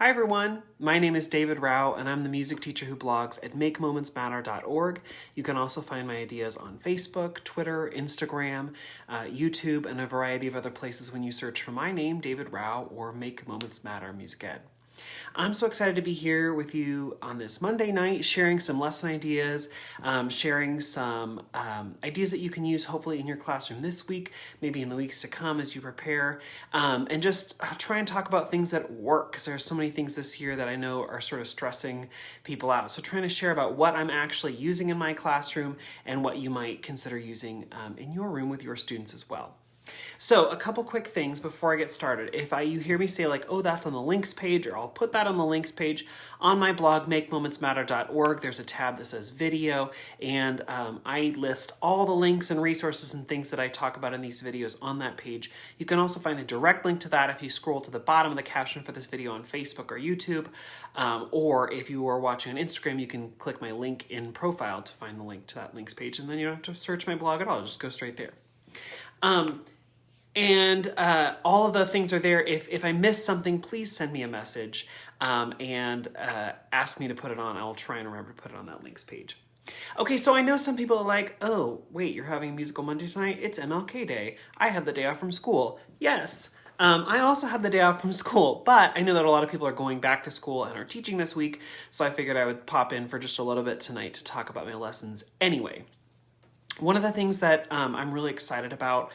Hi everyone, my name is David Rao and I'm the music teacher who blogs at makemomentsmatter.org. You can also find my ideas on Facebook, Twitter, Instagram, YouTube, and a variety of other places when you search for my name, David Rao, or Make Moments Matter Music Ed. I'm so excited to be here with you on this Monday night, sharing some lesson ideas, sharing some ideas that you can use hopefully in your classroom this week, maybe in the weeks to come as you prepare, and just try and talk about things that work, because there's so many things this year that I know are sort of stressing people out. So trying to share about what I'm actually using in my classroom and what you might consider using in your room with your students as well. So a couple quick things before I get started. If you hear me say like, oh, that's on the links page, or I'll put that on the links page on my blog, makemomentsmatter.org, there's a tab that says video, and I list all the links and resources and things that I talk about in these videos on that page. You can also find a direct link to that if you scroll to the bottom of the caption for this video on Facebook or YouTube, or if you are watching on Instagram, you can click my link in profile to find the link to that links page, and then you don't have to search my blog at all, just go straight there. And all of the things are there. If I miss something, please send me a message and ask me to put it on. I'll try and remember to put it on that links page. Okay, so I know some people are like, oh, wait, you're having a musical Monday tonight? It's MLK Day. I had the day off from school. Yes, I also had the day off from school, but I know that a lot of people are going back to school and are teaching this week, so I figured I would pop in for just a little bit tonight to talk about my lessons anyway. One of the things that I'm really excited about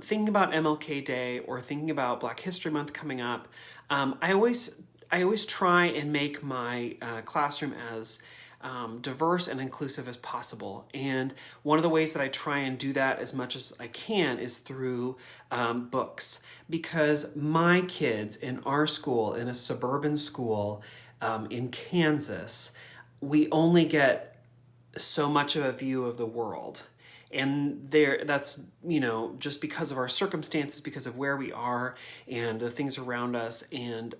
thinking about MLK Day or thinking about Black History Month coming up, I always try and make my classroom as diverse and inclusive as possible. And one of the ways that I try and do that as much as I can is through books, because my kids in our school, in a suburban school in Kansas, we only get so much of a view of the world. And that's, just because of our circumstances, because of where we are and the things around us. And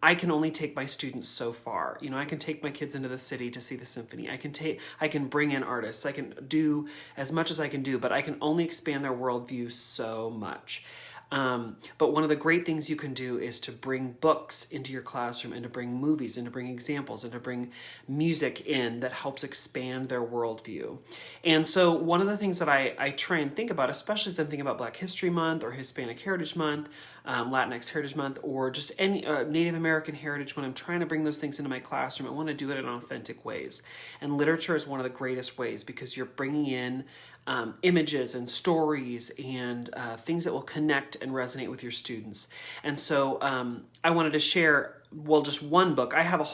I can only take my students so far. I can take my kids into the city to see the symphony. I can bring in artists. I can do as much as I can do, but I can only expand their worldview so much. But one of the great things you can do is to bring books into your classroom, and to bring movies, and to bring examples, and to bring music in that helps expand their worldview. And so one of the things that I try and think about, especially as I'm thinking about Black History Month or Hispanic Heritage Month, Latinx Heritage Month, or just any Native American heritage, when I'm trying to bring those things into my classroom, I want to do it in authentic ways. And literature is one of the greatest ways, because you're bringing in images and stories and things that will connect and resonate with your students. And so I wanted to share, just one book. I have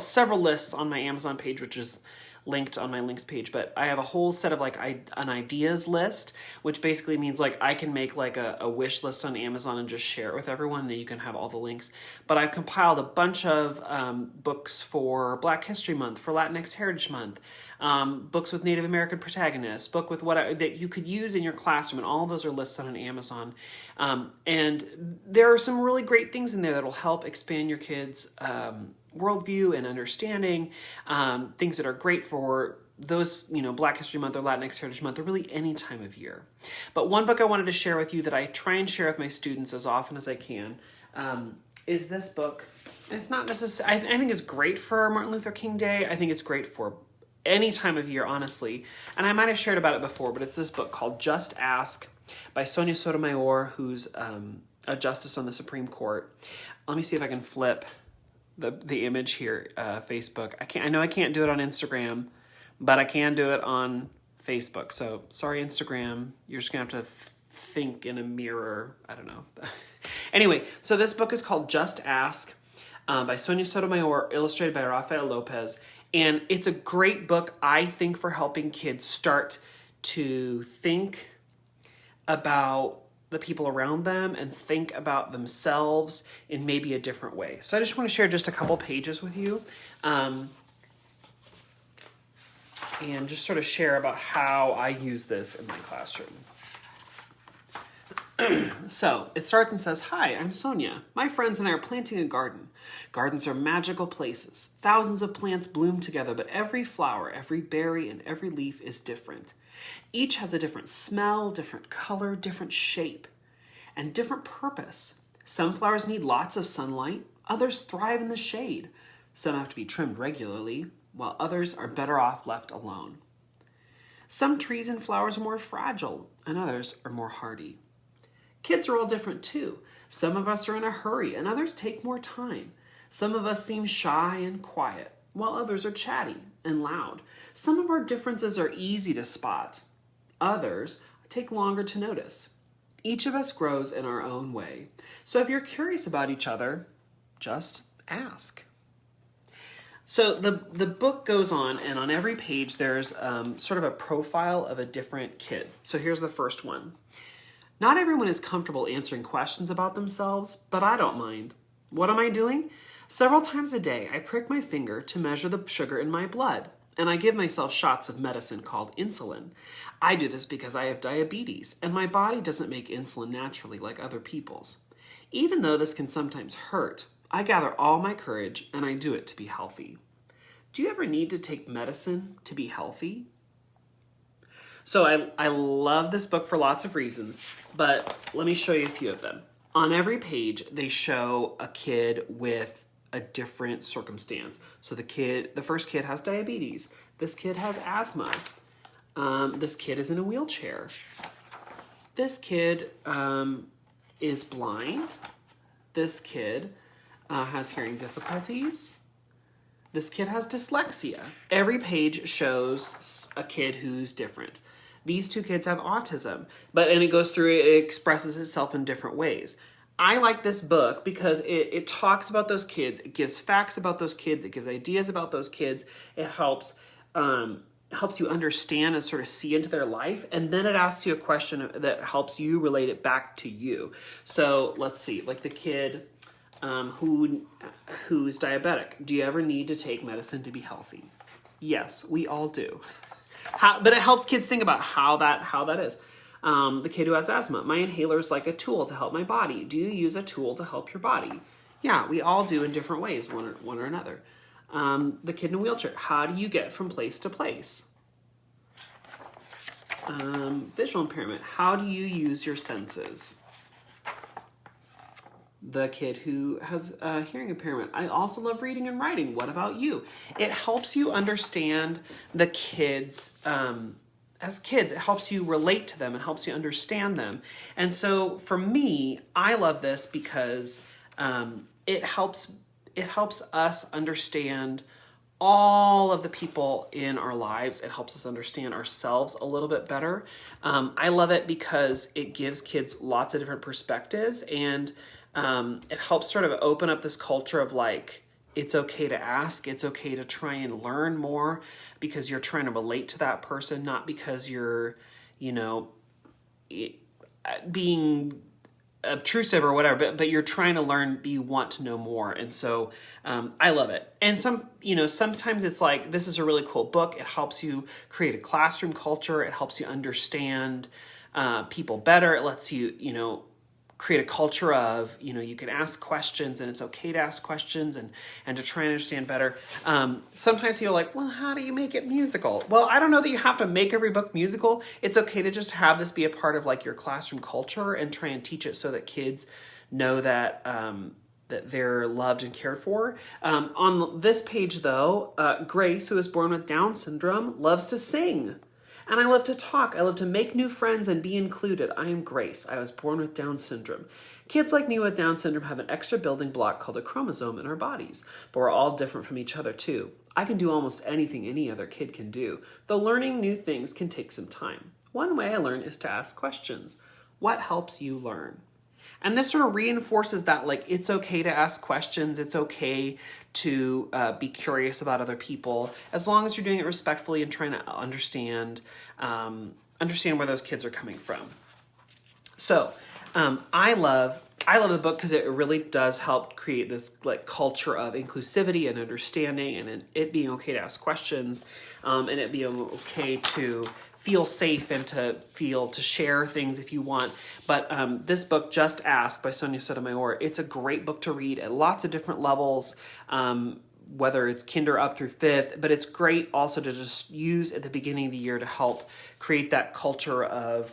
several lists on my Amazon page, which is linked on my links page, but I have a whole set of an ideas list, which basically means I can make a wish list on Amazon and just share it with everyone, that you can have all the links. But I've compiled a bunch of books for Black History Month, for Latinx Heritage Month, books with Native American protagonists, book with that you could use in your classroom, and all of those are listed on Amazon. And there are some really great things in there that will help expand your kids' worldview and understanding, things that are great for those, Black History Month or Latinx Heritage Month, or really any time of year. But one book I wanted to share with you that I try and share with my students as often as I can is this book. It's not necessarily, I think it's great for Martin Luther King Day. I think it's great for any time of year, honestly. And I might have shared about it before, but it's this book called Just Ask by Sonia Sotomayor, who's a justice on the Supreme Court. Let me see if I can flip the image here, Facebook. I know I can't do it on Instagram, but I can do it on Facebook. So sorry, Instagram, you're just gonna have to think in a mirror. I don't know. Anyway, so this book is called Just Ask by Sonia Sotomayor, illustrated by Rafael Lopez. And it's a great book, I think, for helping kids start to think about the people around them and think about themselves in maybe a different way. So I just want to share just a couple pages with you and just sort of share about how I use this in my classroom. So it starts and says, "Hi, I'm Sonia. My friends and I are planting a garden. Gardens are magical places. Thousands of plants bloom together, but every flower, every berry, and every leaf is different. Each has a different smell, different color, different shape, and different purpose. Some flowers need lots of sunlight. Others thrive in the shade. Some have to be trimmed regularly, while others are better off left alone. Some trees and flowers are more fragile, and others are more hardy. Kids are all different too. Some of us are in a hurry, and others take more time. Some of us seem shy and quiet, while others are chatty and loud. Some of our differences are easy to spot. Others take longer to notice. Each of us grows in our own way. So if you're curious about each other, just ask. So the book goes on, and on every page there's sort of a profile of a different kid. So here's the first one. Not everyone is comfortable answering questions about themselves, but I don't mind. What am I doing? Several times a day, I prick my finger to measure the sugar in my blood, and I give myself shots of medicine called insulin. I do this because I have diabetes, and my body doesn't make insulin naturally like other people's. Even though this can sometimes hurt, I gather all my courage, and I do it to be healthy. Do you ever need to take medicine to be healthy? So I love this book for lots of reasons, but let me show you a few of them. On every page, they show a kid with a different circumstance. So the first kid has diabetes. This kid has asthma. This kid is in a wheelchair. This kid is blind. This kid has hearing difficulties. This kid has dyslexia. Every page shows a kid who's different. These two kids have autism, and it goes through, it expresses itself in different ways. I like this book because it talks about those kids. It gives facts about those kids. It gives ideas about those kids. It helps you understand and sort of see into their life. And then it asks you a question that helps you relate it back to you. So let's see, like the kid who's diabetic. Do you ever need to take medicine to be healthy? Yes, we all do. But it helps kids think about how that is. The kid who has asthma. My inhaler is like a tool to help my body. Do you use a tool to help your body? Yeah, we all do in different ways, one or another. The kid in a wheelchair. How do you get from place to place? Visual impairment. How do you use your senses? The kid who has hearing impairment. I also love reading and writing. What about you? It helps you understand the kids. As kids, it helps you relate to them. It helps you understand them. And so for me, I love this because it helps us understand all of the people in our lives. It helps us understand ourselves a little bit better. I love it because it gives kids lots of different perspectives, and it helps sort of open up this culture of like, it's okay to ask. It's okay to try and learn more because you're trying to relate to that person, not because you're, being obtrusive or whatever, but you're trying to learn, you want to know more. And so I love it. And sometimes it's like, this is a really cool book. It helps you create a classroom culture. It helps you understand people better. It lets you, create a culture of, you can ask questions, and it's okay to ask questions and to try and understand better. Sometimes you're like, well, how do you make it musical? Well, I don't know that you have to make every book musical. It's okay to just have this be a part of like your classroom culture and try and teach it so that kids know that that they're loved and cared for. On this page though, Grace, who is born with Down syndrome, loves to sing. And I love to talk. I love to make new friends and be included. I am Grace. I was born with Down syndrome. Kids like me with Down syndrome have an extra building block called a chromosome in our bodies, but we're all different from each other too. I can do almost anything any other kid can do, though learning new things can take some time. One way I learn is to ask questions. What helps you learn? And this sort of reinforces that, like, it's okay to ask questions. It's okay to be curious about other people, as long as you're doing it respectfully and trying to understand where those kids are coming from. So I love the book because it really does help create this like culture of inclusivity and understanding, and it being okay to ask questions, and it being okay to feel safe and to share things if you want. But this book, Just Ask by Sonia Sotomayor, it's a great book to read at lots of different levels, whether it's kinder up through fifth, but it's great also to just use at the beginning of the year to help create that culture of,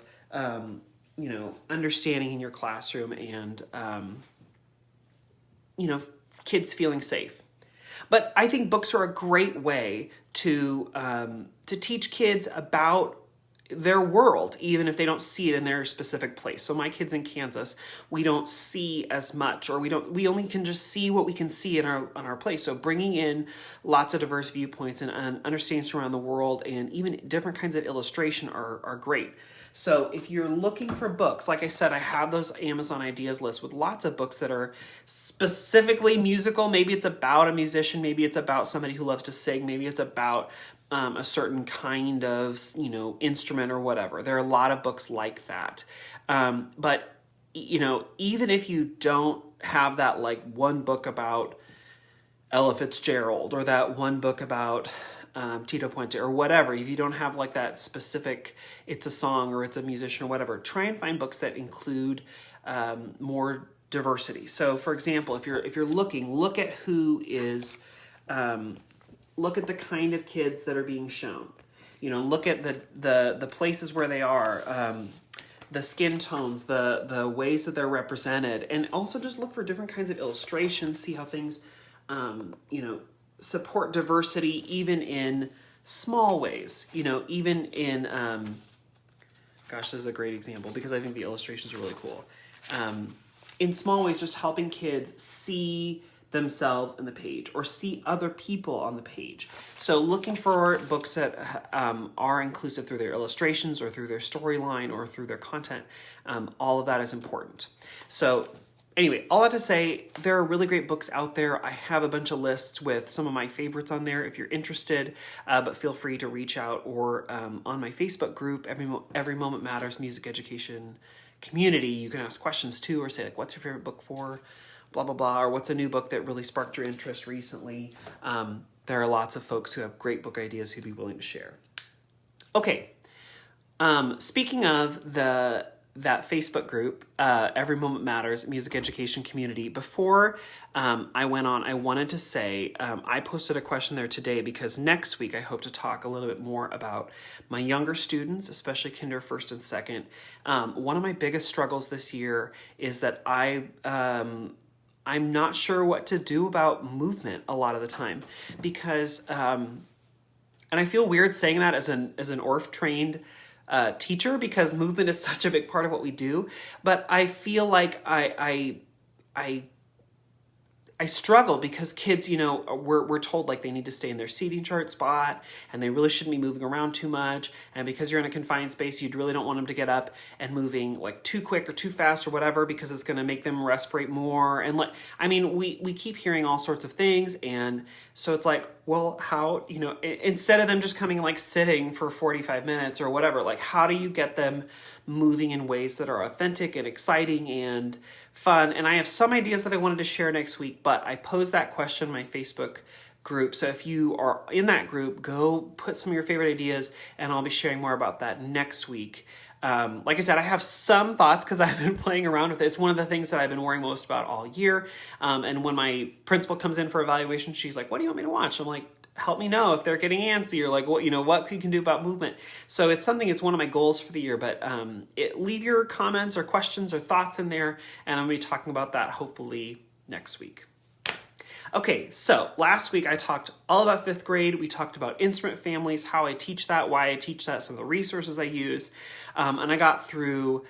understanding in your classroom and, kids feeling safe. But I think books are a great way to teach kids about their world, even if they don't see it in their specific place. So my kids in Kansas, we don't see as much, or we only can just see what we can see in our place. So bringing in lots of diverse viewpoints and understandings around the world, and even different kinds of illustration are great. So if you're looking for books, like I said, I have those Amazon ideas list with lots of books that are specifically musical. Maybe it's about a musician, maybe it's about somebody who loves to sing, maybe it's about a certain kind of, instrument or whatever. There are a lot of books like that. But, even if you don't have that like one book about Ella Fitzgerald, or that one book about Tito Puente or whatever, if you don't have like that specific, it's a song or it's a musician or whatever, try and find books that include more diversity. So for example, if you're looking, look at who is, look at the kind of kids that are being shown. Look at the places where they are, the skin tones, the ways that they're represented, and also just look for different kinds of illustrations, see how things, support diversity even in small ways, even in, gosh, this is a great example because I think the illustrations are really cool. In small ways, just helping kids see themselves in the page or see other people on the page. So looking for books that are inclusive through their illustrations or through their storyline or through their content, all of that is important. So anyway, all that to say, there are really great books out there. I have a bunch of lists with some of my favorites on there if you're interested, but feel free to reach out, or on my Facebook group, Every Moment Matters Music Education Community, you can ask questions too, or say like, what's your favorite book for blah, blah, blah, or what's a new book that really sparked your interest recently. There are lots of folks who have great book ideas who'd be willing to share. Okay, speaking of that Facebook group, Every Moment Matters Music Education Community, before I went on, I wanted to say I posted a question there today because next week I hope to talk a little bit more about my younger students, especially kinder, first, and second. One of my biggest struggles this year is that I'm not sure what to do about movement a lot of the time because, and I feel weird saying that as an ORF trained teacher because movement is such a big part of what we do, but I feel like I struggle because kids, we're told like they need to stay in their seating chart spot and they really shouldn't be moving around too much. And because you're in a confined space, you really don't want them to get up and moving like too quick or too fast or whatever, because it's going to make them respirate more. And we keep hearing all sorts of things. And so it's like, well, how, instead of them just coming like sitting for 45 minutes or whatever, like how do you get them moving in ways that are authentic and exciting and fun? And I have some ideas that I wanted to share next week, but I posed that question in my Facebook group. So if you are in that group, go put some of your favorite ideas and I'll be sharing more about that next week. Like I said, I have some thoughts because I've been playing around with it. It's one of the things that I've been worrying most about all year. And when my principal comes in for evaluation, she's like, what do you want me to watch? I'm like, help me know if they're getting antsy or like what we can do about movement. So it's one of my goals for the year, but leave your comments or questions or thoughts in there. And I'm going to be talking about that hopefully next week. Okay, so last week I talked all about fifth grade. We talked about instrument families, how I teach that, why I teach that, some of the resources I use. And I got through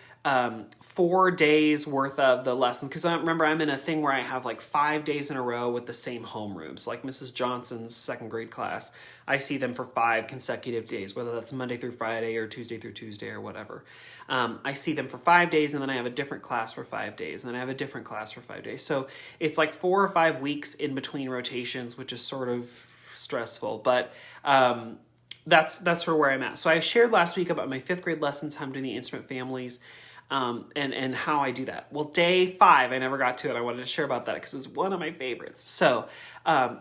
4 days worth of the lessons, because I remember I'm in a thing where I have like 5 days in a row with the same homeroom. So like Mrs. Johnson's second grade class, I see them for 5 consecutive days, whether that's Monday through Friday or Tuesday through Tuesday or whatever. I see them for 5 days, and then I have a different class for 5 days, and then I have a different class for 5 days. So it's like 4 or 5 weeks in between rotations, which is sort of stressful, but that's where I'm at. So I shared last week about my fifth grade lessons, how I'm doing the instrument families, and how I do that. Well, day 5, I never got to it. I wanted to share about that because it's one of my favorites. So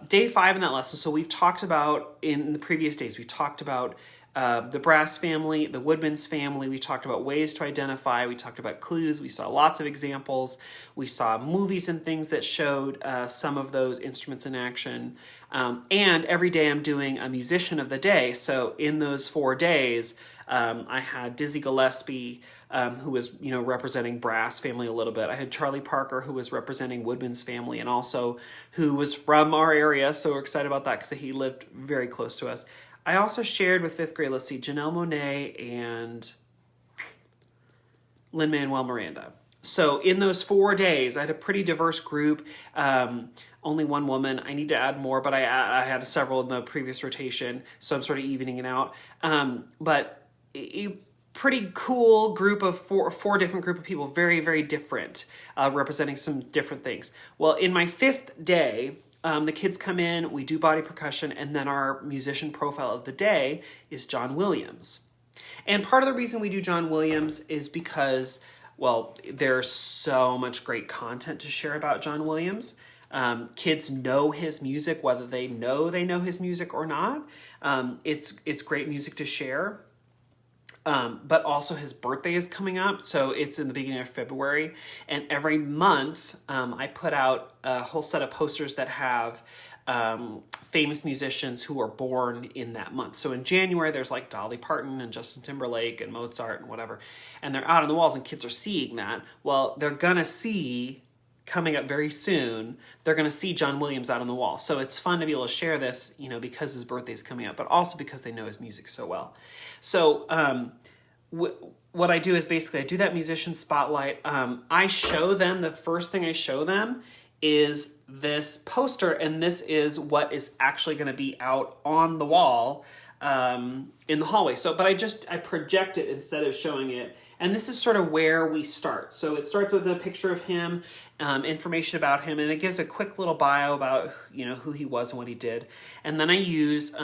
day 5 in that lesson. So we've talked about in the previous days, we talked about the brass family, the woodman's family. We talked about ways to identify. We talked about clues. We saw lots of examples. We saw movies and things that showed some of those instruments in action. And every day I'm doing a musician of the day. So in those 4 days, I had Dizzy Gillespie, who was, representing brass family a little bit. I had Charlie Parker, who was representing woodman's family, and also who was from our area. So we're excited about that because he lived very close to us. I also shared with 5th grade, let's see, Janelle Monáe and Lin-Manuel Miranda. So in those 4 days, I had a pretty diverse group. Only one woman. I need to add more, but I had several in the previous rotation, so I'm sort of evening it out. But a pretty cool group of four different group of people, very, very different, representing some different things. Well, in my 5th day, the kids come in, we do body percussion, and then our musician profile of the day is John Williams. And part of the reason we do John Williams is because, well, there's so much great content to share about John Williams. Kids know his music, whether they know his music or not. It's great music to share. But also his birthday is coming up, so it's in the beginning of February, and every month I put out a whole set of posters that have famous musicians who are born in that month. So in January there's like Dolly Parton and Justin Timberlake and Mozart and whatever, and they're out on the walls and kids are seeing that. Well, they're gonna see, coming up very soon, they're going to see John Williams out on the wall. So it's fun to be able to share this, because his birthday is coming up, but also because they know his music so well. So what I do is basically I do that musician spotlight. I show them, the first thing I show them is this poster, and this is what is actually going to be out on the wall in the hallway. So, but I project it instead of showing it. And this is sort of where we start. So it starts with a picture of him, information about him, and it gives a quick little bio about, who he was and what he did. And then I use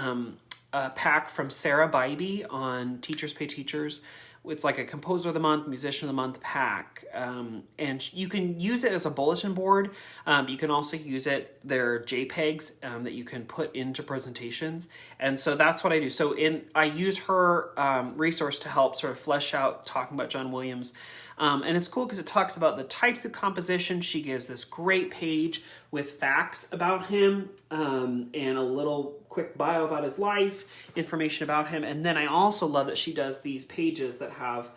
a pack from Sarah Bybee on Teachers Pay Teachers. It's like a Composer of the Month, Musician of the Month pack. And you can use it as a bulletin board. You can also use it, they're JPEGs that you can put into presentations. And so that's what I do. So I use her resource to help sort of flesh out talking about John Williams. And it's cool because it talks about the types of composition. She gives this great page with facts about him and a little quick bio about his life, information about him. And then I also love that she does these pages that have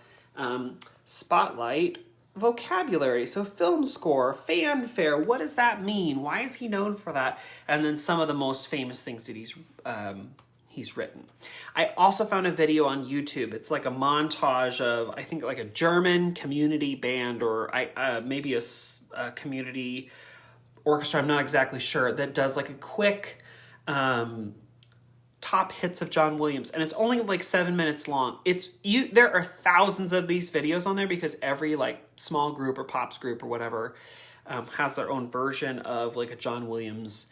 spotlight vocabulary. So film score, fanfare, what does that mean? Why is he known for that? And then some of the most famous things that he's written. I also found a video on YouTube. It's like a montage of, I think, like a German community band or maybe a community orchestra, I'm not exactly sure, that does like a quick top hits of John Williams, and it's only like 7 minutes long. There are thousands of these videos on there because every like small group or pops group or whatever has their own version of like a John Williams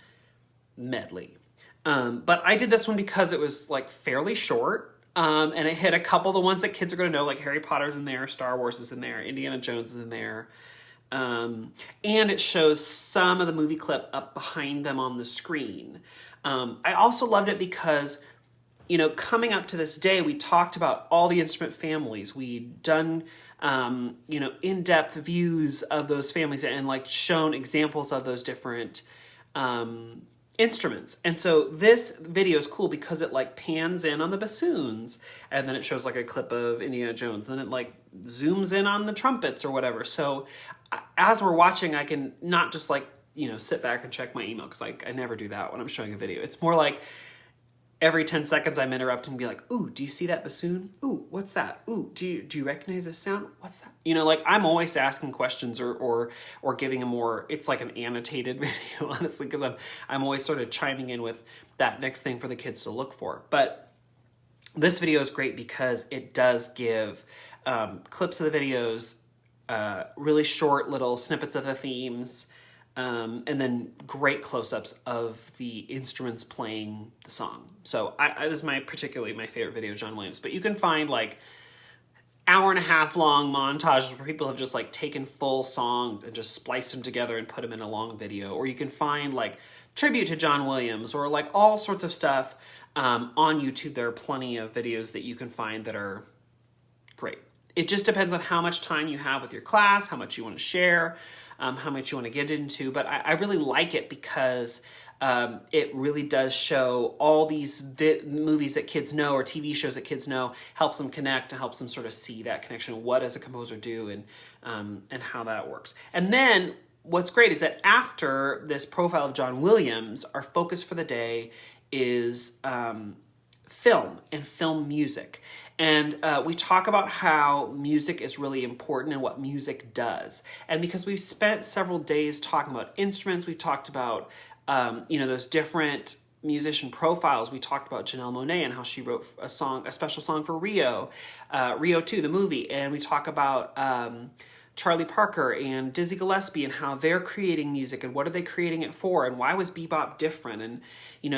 medley. But I did this one because it was like fairly short, and it hit a couple of the ones that kids are going to know, like Harry Potter's in there, Star Wars is in there, Indiana Jones is in there. And it shows some of the movie clip up behind them on the screen. I also loved it because, coming up to this day, we talked about all the instrument families. We'd done, in-depth views of those families and like shown examples of those different, instruments. And so this video is cool because it like pans in on the bassoons and then it shows like a clip of Indiana Jones and then it like zooms in on the trumpets or whatever. So as we're watching, I can not just like, sit back and check my email because like I never do that when I'm showing a video. It's more like every 10 seconds I'm interrupting and be like, ooh, do you see that bassoon? Ooh, what's that? Ooh, do you recognize this sound? What's that? Like I'm always asking questions or giving a more, it's like an annotated video, honestly, because I'm always sort of chiming in with that next thing for the kids to look for. But this video is great because it does give clips of the videos, really short little snippets of the themes, and then great close-ups of the instruments playing the song. So this is particularly my favorite video of John Williams. But you can find like hour-and-a-half long montages where people have just like taken full songs and just spliced them together and put them in a long video. Or you can find like tribute to John Williams or like all sorts of stuff on YouTube. There are plenty of videos that you can find that are great. It just depends on how much time you have with your class, how much you want to share, how much you want to get into. But I really like it because it really does show all these movies that kids know or TV shows that kids know, helps them connect and helps them sort of see that connection. What does a composer do and how that works. And then what's great is that after this profile of John Williams, our focus for the day is film and film music. And we talk about how music is really important and what music does. And because we've spent several days talking about instruments, we talked about, those different musician profiles. We talked about Janelle Monáe and how she wrote a special song for Rio 2, the movie. And we talk about Charlie Parker and Dizzy Gillespie and how they're creating music and what are they creating it for and why was bebop different. And,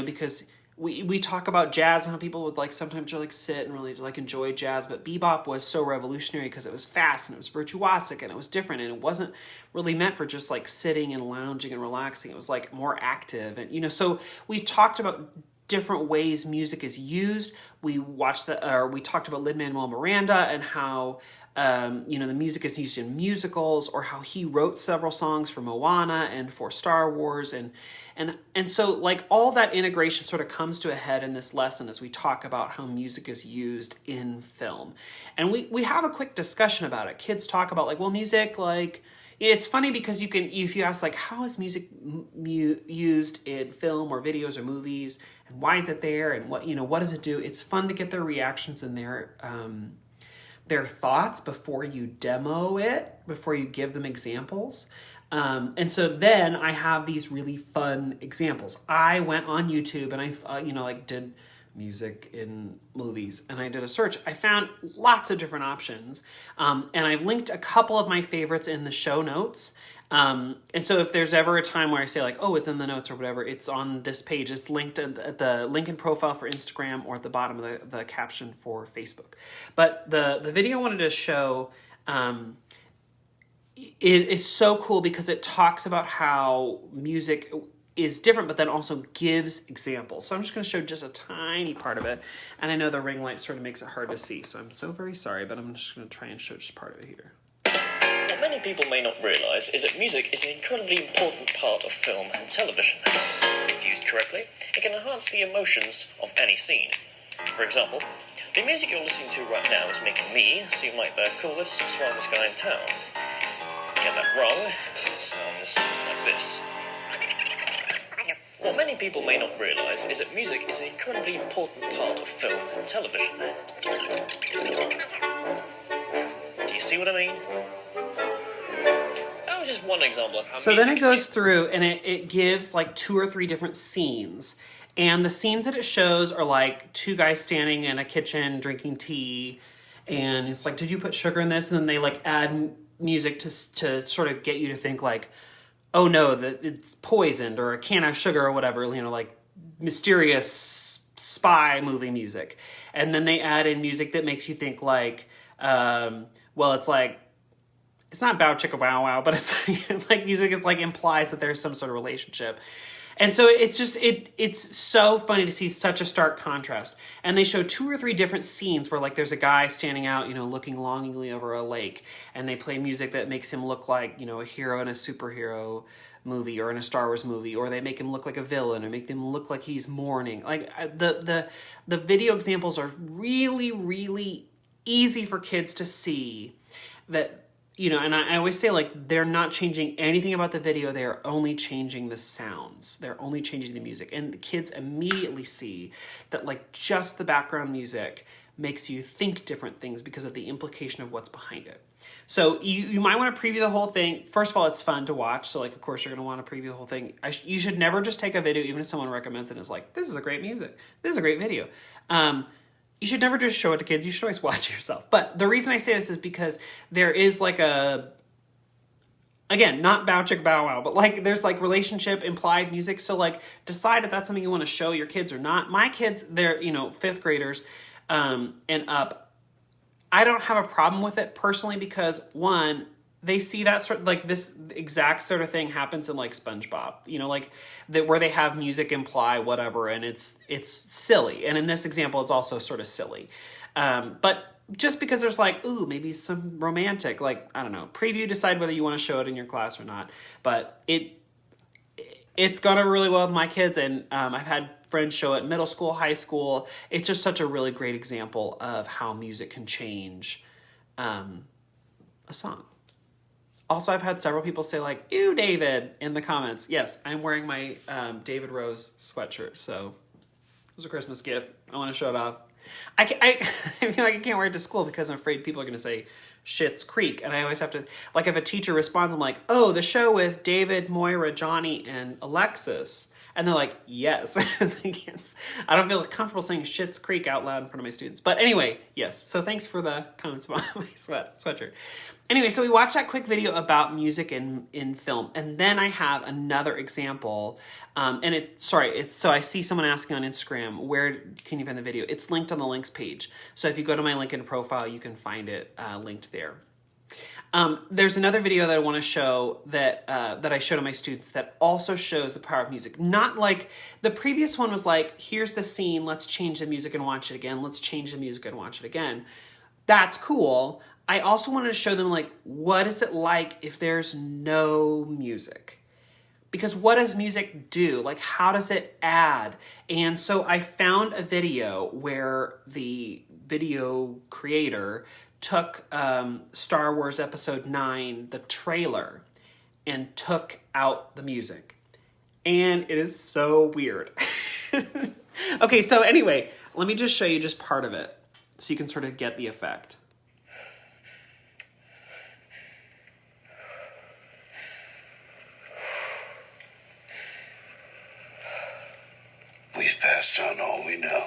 because we talk about jazz and how people would like sometimes like sit and really like enjoy jazz, but bebop was so revolutionary because it was fast and it was virtuosic and it was different and it wasn't really meant for just like sitting and lounging and relaxing. It was like more active. And so we've talked about different ways music is used. We talked about Lin-Manuel Miranda and how the music is used in musicals, or how he wrote several songs for Moana and for Star Wars. And so like all that integration sort of comes to a head in this lesson as we talk about how music is used in film. And we have a quick discussion about it. Kids talk about like, well, music, like, it's funny because if you ask like, how is music used in film or videos or movies, and why is it there, and what does it do? It's fun to get their reactions and their thoughts before you demo it, before you give them examples. And so then I have these really fun examples. I went on YouTube and I did music in movies and I did a search. I found lots of different options. And I've linked a couple of my favorites in the show notes. And so if there's ever a time where I say like, oh, it's in the notes or whatever, it's on this page. It's linked at the link in profile for Instagram or at the bottom of the caption for Facebook. But the video I wanted to show is so cool because it talks about how music is different, but then also gives examples. So I'm just going to show just a tiny part of it. And I know the ring light sort of makes it hard to see, so I'm so very sorry, but I'm just going to try and show just part of it here. What many people may not realise is that music is an incredibly important part of film and television. If used correctly, it can enhance the emotions of any scene. For example, the music you're listening to right now is making me seem like the coolest, smartest guy in town. Get that wrong, it sounds like this. What many people may not realise is that music is an incredibly important part of film and television. Do you see what I mean? That was just one example of how So then it goes through and it gives like 2 or 3 different scenes. And the scenes that it shows are like 2 guys standing in a kitchen drinking tea. And it's like, did you put sugar in this? And then they like add music to sort of get you to think like, oh no, that it's poisoned, or it can't have sugar or whatever, like mysterious spy movie music. And then they add in music that makes you think like, it's like, it's not bow chicka wow wow, but it's like music that like implies that there's some sort of relationship. And so it's just, it's so funny to see such a stark contrast. And they show 2 or 3 different scenes where like there's a guy standing out, looking longingly over a lake, and they play music that makes him look like, a hero in a superhero movie or in a Star Wars movie, or they make him look like a villain or make them look like he's mourning. Like the video examples are really, really easy for kids to see that, and I always say, like, they're not changing anything about the video. They are only changing the sounds. They're only changing the music. And the kids immediately see that, like, just the background music makes you think different things because of the implication of what's behind it. So you might want to preview the whole thing. First of all, it's fun to watch. So, like, of course, you're going to want to preview the whole thing. You should never just take a video, even if someone recommends it and is like, this is a great music. This is a great video. You should never just show it to kids. You should always watch it yourself. But the reason I say this is because there is like again, not bow chick bow wow, but like there's like relationship implied music. So like decide if that's something you want to show your kids or not. My kids, they're, 5th graders and up. I don't have a problem with it personally because, one, they see that sort of, like, this exact sort of thing happens in, like, SpongeBob, you know, like that, where they have music imply whatever, and it's silly. And in this example, it's also sort of silly. But just because there's like, ooh, maybe some romantic, like, I don't know, preview, decide whether you want to show it in your class or not. But it's gone over really well with my kids, and I've had friends show it middle school, high school. It's just such a really great example of how music can change a song. Also, I've had several people say, like, ew, David, in the comments. Yes, I'm wearing my David Rose sweatshirt, so it was a Christmas gift. I want to show it off. I feel like I can't wear it to school because I'm afraid people are going to say Schitt's Creek, and I always have to, like, if a teacher responds, I'm like, oh, the show with David, Moira, Johnny, and Alexis. And they're like, yes. I don't feel comfortable saying Schitt's Creek out loud in front of my students. But anyway, yes. So thanks for the comments about my sweatshirt. Anyway, so we watched that quick video about music in film. And then I have another example. So I see someone asking on Instagram, where can you find the video? It's linked on the links page. So if you go to my LinkedIn profile, you can find it linked there. There's another video that I want to show that I showed to my students that also shows the power of music. Not like, the previous one was like, here's the scene, let's change the music and watch it again. Let's change the music and watch it again. That's cool. I also wanted to show them, like, what is it like if there's no music? Because what does music do? Like, how does it add? And so I found a video where the video creator took Star Wars Episode 9, the trailer, and took out the music. And it is so weird. Okay, so anyway, let me just show you just part of it so you can sort of get the effect. We've passed on all we know.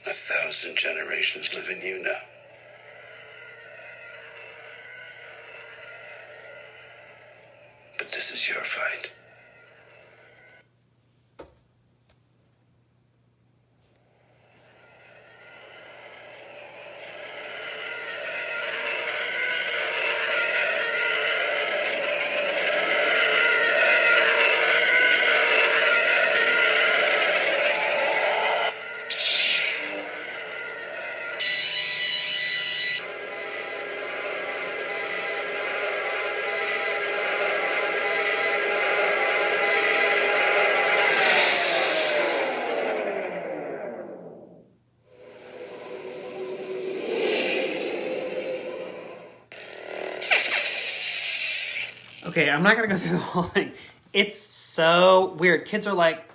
1,000 generations live in you now. But this is your fight. Okay, I'm not going to go through the whole thing. It's so weird. Kids are like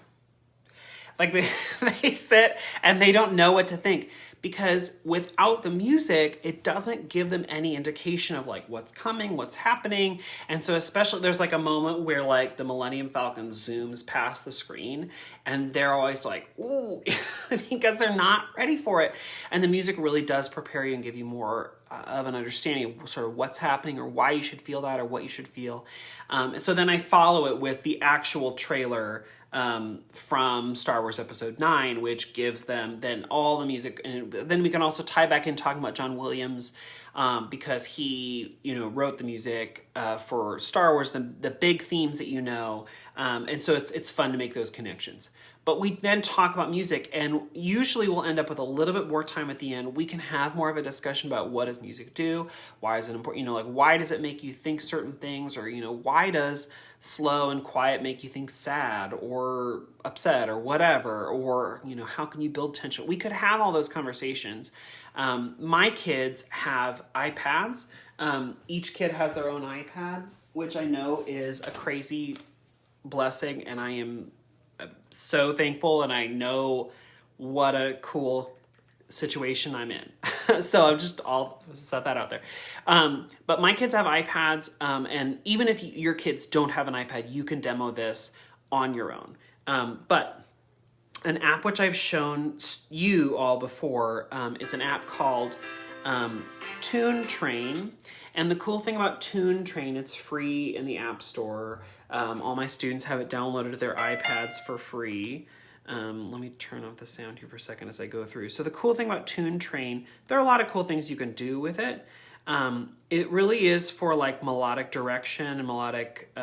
they sit and they don't know what to think. Because without the music, it doesn't give them any indication of, like, what's coming, what's happening. And so especially, there's like a moment where, like, the Millennium Falcon zooms past the screen and they're always like, ooh, because they're not ready for it. And the music really does prepare you and give you more of an understanding of sort of what's happening or why you should feel that or what you should feel. And so then I follow it with the actual trailer from Star Wars Episode 9, which gives them then all the music. And then we can also tie back in talking about John Williams, because he, wrote the music for Star Wars, the big themes that and so it's fun to make those connections. But we then talk about music, and usually we'll end up with a little bit more time at the end. We can have more of a discussion about what does music do, why is it important, like, why does it make you think certain things, or, why does slow and quiet make you think sad or upset or whatever, or, how can you build tension? We could have all those conversations. My kids have iPads. Each kid has their own iPad, which I know is a crazy blessing, and I am so thankful, and I know what a cool situation I'm in. So I'll set that out there. But my kids have iPads, and even if your kids don't have an iPad, you can demo this on your own. But an app which I've shown you all before is an app called Tune Train. And the cool thing about Tune Train, it's free in the App Store. All my students have it downloaded to their iPads for free. Let me turn off the sound here for a second as I go through. So the cool thing about Tune Train, there are a lot of cool things you can do with it. It really is for like melodic direction and melodic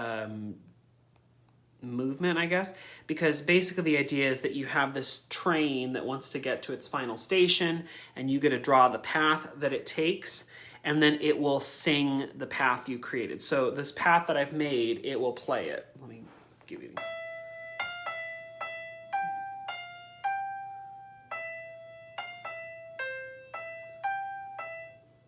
movement, I guess, because basically the idea is that you have this train that wants to get to its final station, and you get to draw the path that it takes, and then it will sing the path you created. So this path that I've made, it will play it. Let me give you...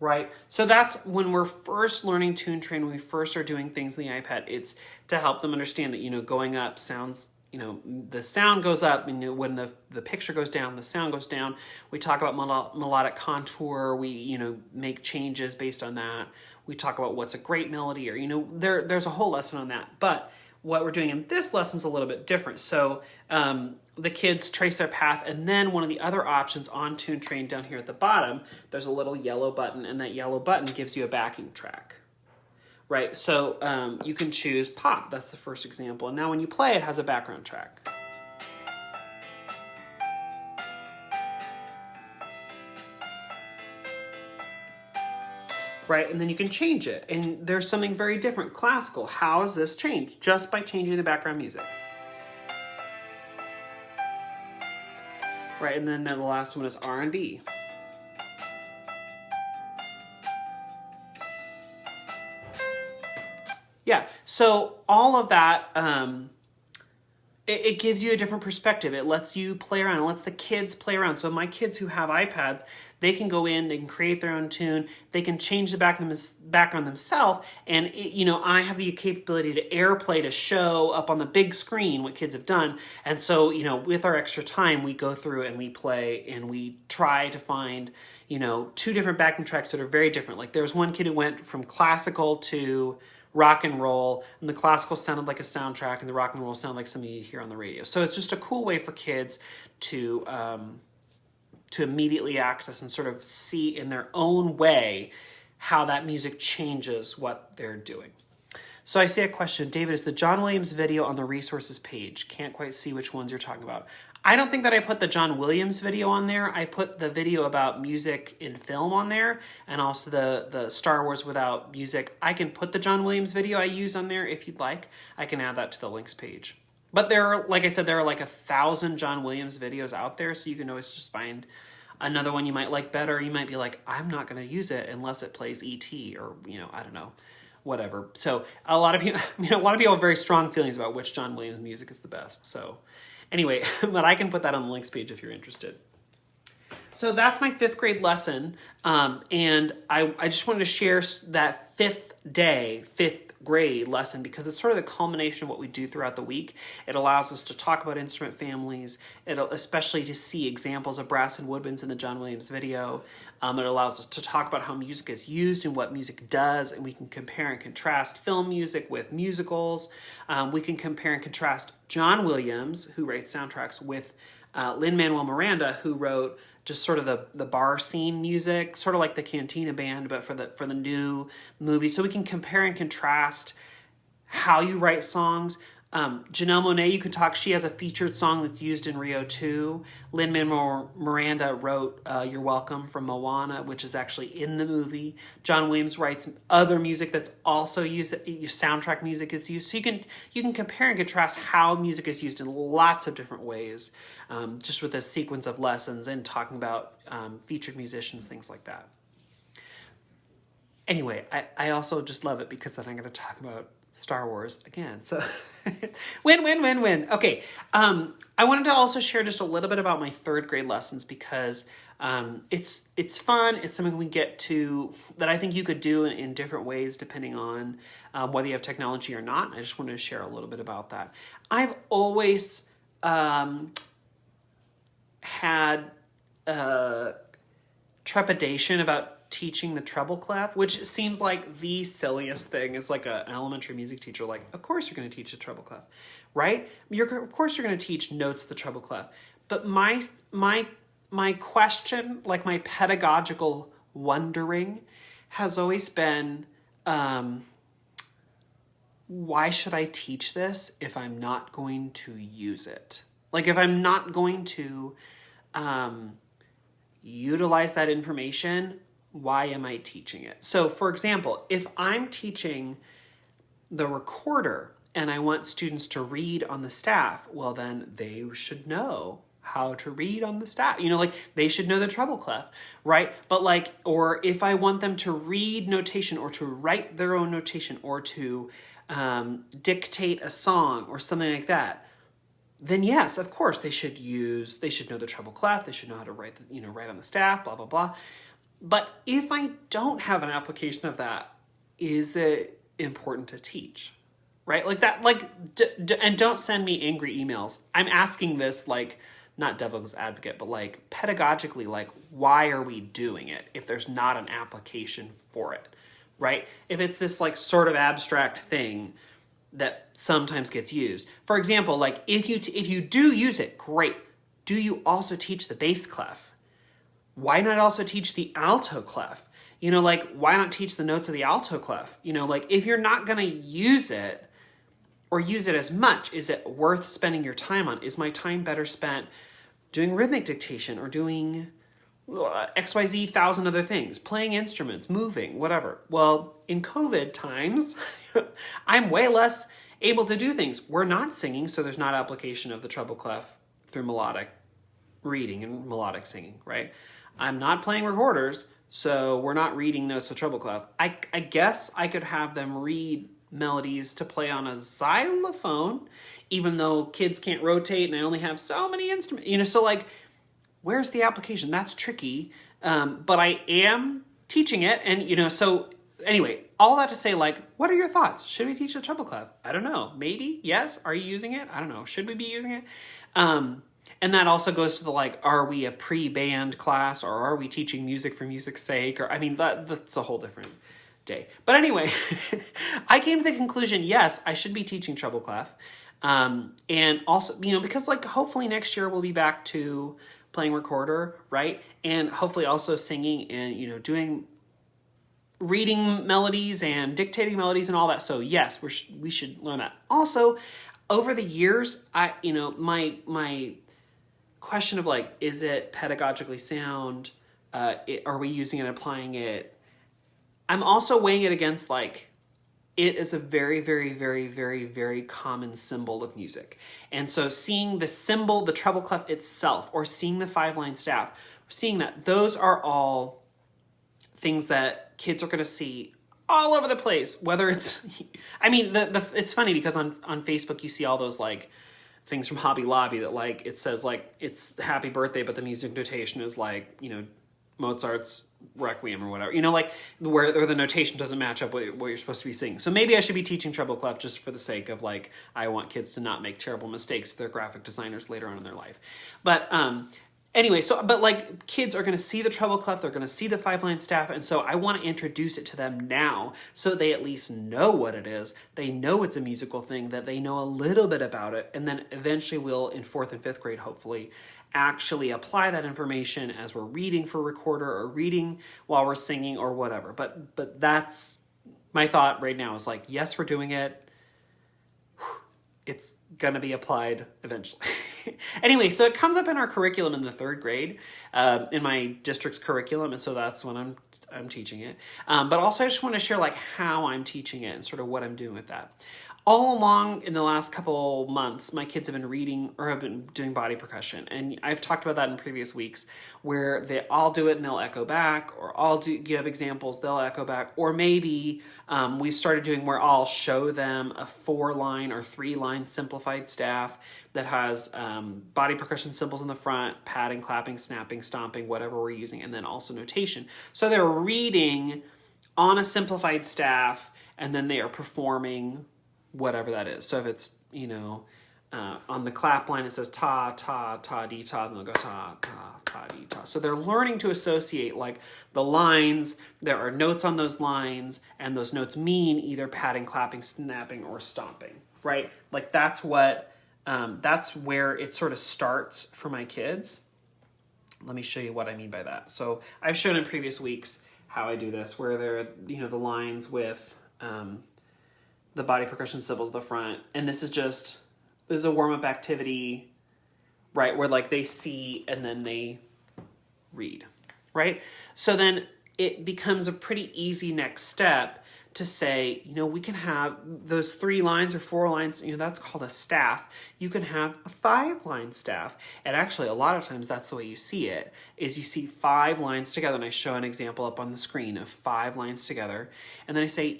Right? So that's when we're first learning Tune Train, when we first are doing things in the iPad, it's to help them understand that, you know, going up sounds, you know, the sound goes up, and when the picture goes down, the sound goes down. We talk about melodic contour. We, you know, make changes based on that. We talk about what's a great melody, or, you know, there's a whole lesson on that. But what we're doing in this lesson is a little bit different. So the kids trace their path, and then one of the other options on Tune Train down here at the bottom, there's a little yellow button, and that yellow button gives you a backing track. Right, so you can choose pop. That's the first example. And now when you play, it has a background track. Right, and then you can change it. And there's something very different. Classical, how is this changed? Just by changing the background music. Right, and then the last one is R&B. Yeah, so all of that, it gives you a different perspective. It lets you play around. It lets the kids play around. So my kids who have iPads, they can go in, they can create their own tune, they can change the background themselves, and you know, I have the capability to airplay to show up on the big screen what kids have done. And so, you know, with our extra time, we go through and we play and we try to find, you know, 2 different backing tracks that are very different. Like there's one kid who went from classical to rock and roll, and the classical sounded like a soundtrack, and the rock and roll sounded like something you hear on the radio. So it's just a cool way for kids to immediately access and sort of see in their own way how that music changes what they're doing. So I see a question. David, is the John Williams video on the resources page? Can't quite see which ones you're talking about. I don't think that I put the John Williams video on there. I put the video about music in film on there, and also the Star Wars without music. I can put the John Williams video I use on there if you'd like. I can add that to the links page. But there are, like I said, there are like 1,000 John Williams videos out there, so you can always just find another one you might like better. You might be like, I'm not going to use it unless it plays E.T. or, you know, I don't know, whatever. So a lot of people, a lot of people have very strong feelings about which John Williams music is the best. So anyway, but I can put that on the links page if you're interested. So that's my 5th grade lesson. And I just wanted to share that 5th grade lesson because it's sort of the culmination of what we do throughout the week. It allows us to talk about instrument families, especially to see examples of brass and woodwinds in the John Williams video. It allows us to talk about how music is used and what music does, and we can compare and contrast film music with musicals. We can compare and contrast John Williams, who writes soundtracks, with Lin-Manuel Miranda, who wrote just sort of the bar scene music, sort of like the Cantina Band, but for the new movie. So we can compare and contrast how you write songs. Janelle Monáe, you can talk. She has a featured song that's used in Rio 2. Lin-Manuel Miranda wrote You're Welcome from Moana, which is actually in the movie. John Williams writes other music that's also used, soundtrack music is used. So you can compare and contrast how music is used in lots of different ways, just with a sequence of lessons and talking about featured musicians, things like that. Anyway, I also just love it because then I'm going to talk about Star Wars again. So win. Okay. I wanted to also share just a little bit about my 3rd grade lessons because it's fun. It's something we get to that I think you could do in different ways depending on whether you have technology or not. I just wanted to share a little bit about that. I've always had trepidation about teaching the treble clef, which seems like the silliest thing. Is like an elementary music teacher, like, of course you're going to teach the treble clef, right? Of course you're going to teach notes of the treble clef. But my question, like my pedagogical wondering, has always been, why should I teach this if I'm not going to use it? Like if I'm not going to utilize that information, why am I teaching it? So for example, if I'm teaching the recorder and I want students to read on the staff, well then they should know how to read on the staff. You know, like they should know the treble clef, right? But like, or if I want them to read notation or to write their own notation or to dictate a song or something like that, then yes, of course they should know the treble clef, they should know how to write, write on the staff, blah, blah, blah. But if I don't have an application of that, is it important to teach? Right? Like that, like, and don't send me angry emails. I'm asking this, like, not devil's advocate, but like pedagogically, like, why are we doing it if there's not an application for it? Right? If it's this like sort of abstract thing that sometimes gets used. For example, like if you do use it, great. Do you also teach the bass clef? Why not also teach the alto clef? You know, like, why not teach the notes of the alto clef? You know, like, if you're not going to use it or use it as much, is it worth spending your time on? Is my time better spent doing rhythmic dictation or doing XYZ 1,000 other things, playing instruments, moving, whatever? Well, in COVID times, I'm way less able to do things. We're not singing, so there's not application of the treble clef through melodic reading and melodic singing, right? I'm not playing recorders, so we're not reading notes of treble clef. I guess I could have them read melodies to play on a xylophone, even though kids can't rotate and I only have so many instruments. So like, where's the application? That's tricky. But I am teaching it. And, so anyway, all that to say, like, what are your thoughts? Should we teach the treble clef? I don't know. Maybe. Yes. Are you using it? I don't know. Should we be using it? And that also goes to the, like, are we a pre-band class or are we teaching music for music's sake? Or, I mean, that's a whole different day. But anyway, I came to the conclusion, yes, I should be teaching treble clef. And also, because like hopefully next year we'll be back to playing recorder, right? And hopefully also singing and, doing reading melodies and dictating melodies and all that. So yes, we should learn that. Also, over the years, my question of like, is it pedagogically sound? Are we using it and applying it? I'm also weighing it against like, it is a very, very, very, very, very common symbol of music. And so seeing the symbol, the treble clef itself, or seeing the 5-line staff, seeing that, those are all things that kids are going to see all over the place. Whether it's, I mean, it's funny because on Facebook you see all those like things from Hobby Lobby that like, it says like, it's happy birthday, but the music notation is like, Mozart's Requiem or whatever, like where the notation doesn't match up with what you're supposed to be singing. So maybe I should be teaching treble clef just for the sake of like, I want kids to not make terrible mistakes if they're graphic designers later on in their life. But anyway, but like kids are going to see the treble clef, they're going to see the 5-line staff. And so I want to introduce it to them now so they at least know what it is. They know it's a musical thing, that they know a little bit about it. And then eventually we'll, in 4th and 5th grade, hopefully, actually apply that information as we're reading for recorder or reading while we're singing or whatever. But that's my thought right now is like, yes, we're doing it. It's going to be applied eventually. Anyway, so it comes up in our curriculum in the 3rd grade, in my district's curriculum. And so that's when I'm teaching it. But also I just want to share like how I'm teaching it and sort of what I'm doing with that. All along in the last couple months, my kids have been reading or have been doing body percussion. And I've talked about that in previous weeks where they all do it and they'll echo back, or I'll give examples, they'll echo back. Or maybe we've started doing where I'll show them a 4-line or 3-line simplified staff that has body percussion symbols in the front, patting, clapping, snapping, stomping, whatever we're using, and then also notation. So they're reading on a simplified staff and then they are performing whatever that is. So if it's, on the clap line, it says ta, ta, ta, dee, ta, and they'll go ta, ta, ta, dee, ta. So they're learning to associate like the lines, there are notes on those lines, and those notes mean either patting, clapping, snapping, or stomping, right? Like that's where it sort of starts for my kids. Let me show you what I mean by that. So I've shown in previous weeks how I do this, where there are, the lines with, the body percussion symbols at the front. And this is a warm-up activity right? Where like they see and then they read, right? So then it becomes a pretty easy next step to say, we can have those 3 lines or 4 lines, that's called a staff. You can have a 5-line staff. And actually, a lot of times that's the way you see it, is you see 5 lines together. And I show an example up on the screen of 5 lines together. And then I say,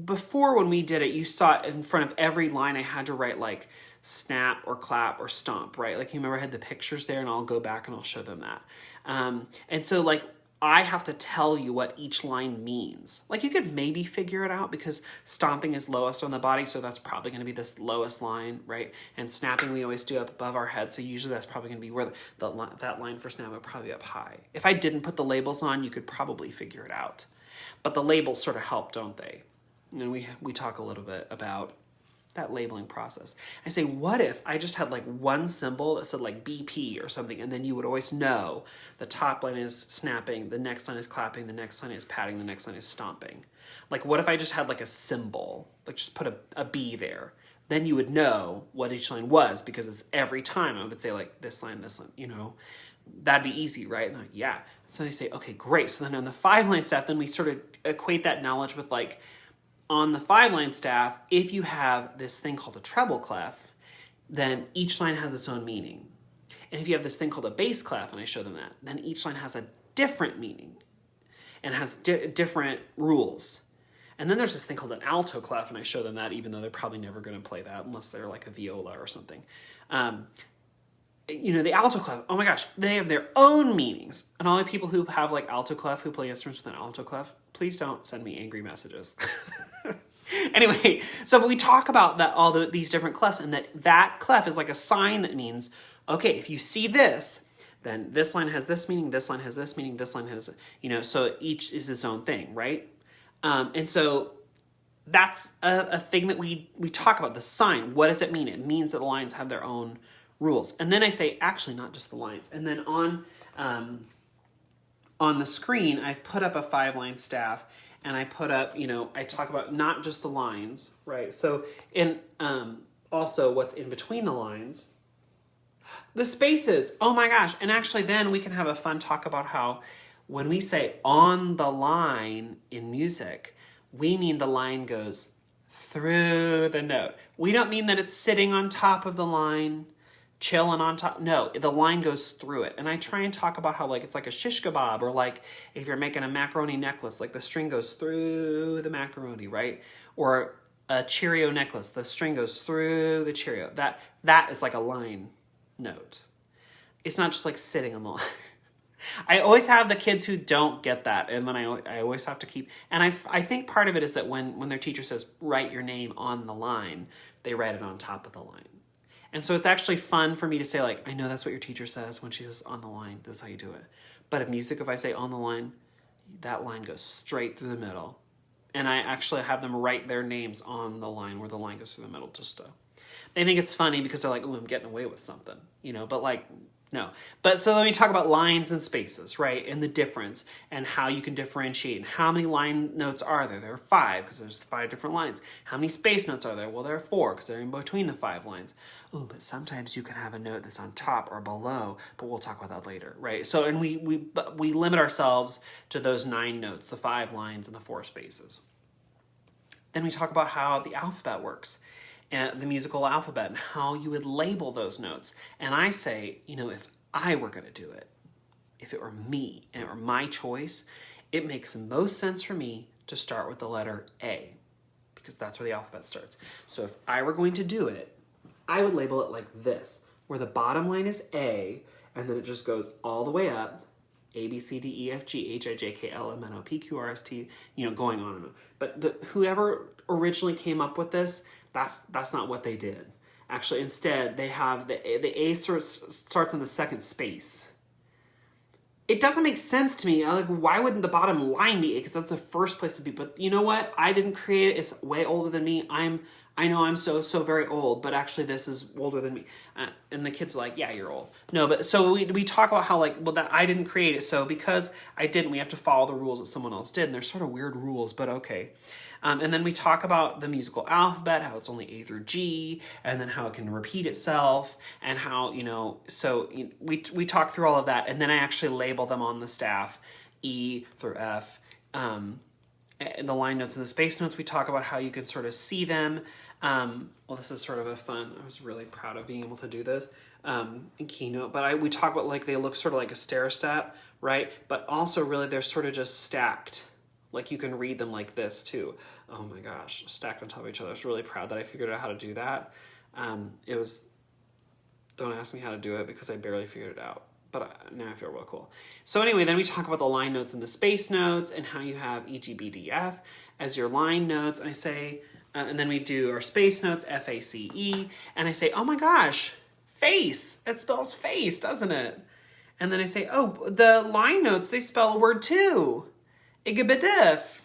before when we did it, you saw in front of every line I had to write like snap or clap or stomp, right? Like you remember I had the pictures there, and I'll go back and I'll show them that. And so like I have to tell you what each line means. Like you could maybe figure it out because stomping is lowest on the body, so that's probably going to be this lowest line, right? And snapping we always do up above our head, so usually that's probably going to be where that line for snap would probably be up high. If I didn't put the labels on, you could probably figure it out. But the labels sort of help, don't they? And we talk a little bit about that labeling process. I say, what if I just had like one symbol that said like BP or something, and then you would always know the top line is snapping, the next line is clapping, the next line is patting, the next line is stomping. Like what if I just had like a symbol, like just put a B there? Then you would know what each line was, because it's every time I would say like this line, that'd be easy, right? And like, yeah. So they say, okay, great. So then on the 5-line staff, then we sort of equate that knowledge with like, on the 5-line staff, if you have this thing called a treble clef, then each line has its own meaning. And if you have this thing called a bass clef, and I show them that, then each line has a different meaning and has different rules. And then there's this thing called an alto clef, and I show them that, even though they're probably never going to play that unless they're like a viola or something. The alto clef, oh my gosh, they have their own meanings. And all the people who have like alto clef, who play instruments with an alto clef, please don't send me angry messages. Anyway, so we talk about that these different clefs, and that clef is like a sign that means, okay, if you see this, then this line has this meaning, this line has this meaning, this line has, so each is its own thing, right? And so that's a thing that we talk about, the sign. What does it mean? It means that the lines have their own rules. And then I say, actually, not just the lines. And then on the screen, I've put up a 5-line staff, and I put up, I talk about not just the lines, right? So, and also what's in between the lines, the spaces. Oh my gosh. And actually then we can have a fun talk about how when we say on the line in music, we mean the line goes through the note. We don't mean that it's sitting on top of the line, chilling on top. No, the line goes through it. And I try and talk about how like it's like a shish kebab, or like if you're making a macaroni necklace, like the string goes through the macaroni, right? Or a Cheerio necklace, the string goes through the Cheerio. That is like a line note. It's not just like sitting on the line. I always have the kids who don't get that, and then I always have to keep, and I think part of it is that when their teacher says write your name on the line, they write it on top of the line. And so it's actually fun for me to say, like, I know that's what your teacher says when she says on the line, this is how you do it. But in music, if I say on the line, that line goes straight through the middle. And I actually have them write their names on the line where the line goes through the middle, just to, they think it's funny because they're like, oh, I'm getting away with something, but like, no. But so let me talk about lines and spaces, right? And the difference and how you can differentiate. And how many line notes are there? There are 5 because there's 5 different lines. How many space notes are there? Well, there are 4 because they're in between the 5 lines. Oh, but sometimes you can have a note that's on top or below, but we'll talk about that later, right? So, and we limit ourselves to those 9 notes, the 5 lines and the 4 spaces. Then we talk about how the alphabet works, and the musical alphabet, and how you would label those notes. And I say, if I were going to do it, if it were me and it were my choice, it makes the most sense for me to start with the letter A, because that's where the alphabet starts. So if I were going to do it, I would label it like this, where the bottom line is A, and then it just goes all the way up, A, B, C, D, E, F, G, H, I, J, K, L, M, N, O, P, Q, R, S, T, going on and on. But whoever originally came up with this, that's not what they did. Actually, instead, they have the A starts in the second space. It doesn't make sense to me. Like, why wouldn't the bottom line be A? Because that's the first place to be. But you know what? I didn't create it. It's way older than me. I know I'm so very old, but actually this is older than me. And the kids are like, yeah, you're old. No, but so we talk about how like, well, that I didn't create it. So because I didn't, we have to follow the rules that someone else did. And they're sort of weird rules, but okay. And then we talk about the musical alphabet, how it's only A through G, and then how it can repeat itself, and how, we talk through all of that, and then I actually label them on the staff, E through F. In the line notes and the space notes, we talk about how you can sort of see them. This is sort of a fun, I was really proud of being able to do this in Keynote, but we talk about like they look sort of like a stair step, right? But also really they're sort of just stacked. Like you can read them like this too. Oh my gosh, stacked on top of each other. I was really proud that I figured out how to do that. Don't ask me how to do it because I barely figured it out. But now I feel real cool. So anyway, then we talk about the line notes and the space notes and how you have E, G, B, D, F as your line notes. And I say, and then we do our space notes, F, A, C, E. And I say, oh my gosh, face. It spells face, doesn't it? And then I say, oh, the line notes, they spell a word too. Igabidif.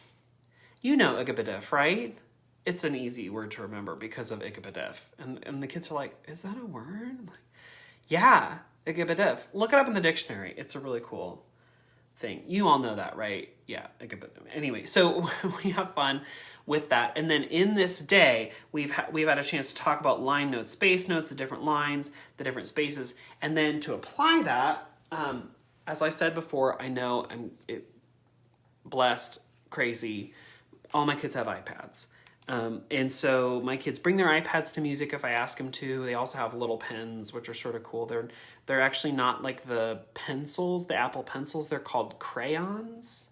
You know igabidif, right? It's an easy word to remember because of igabidif. And the kids are like, is that a word? I'm like, yeah. Igabidif. Look it up in the dictionary. It's a really cool thing. You all know that, right? Yeah. Anyway, so we have fun with that. And then in this day, we've had a chance to talk about line notes, space notes, the different lines, the different spaces. And then to apply that, as I said before, I know I'm blessed, crazy. All my kids have iPads. And so my kids bring their iPads to music if I ask them to. They also have little pens, which are sort of cool. They're actually not like the pencils, the Apple pencils. They're called crayons.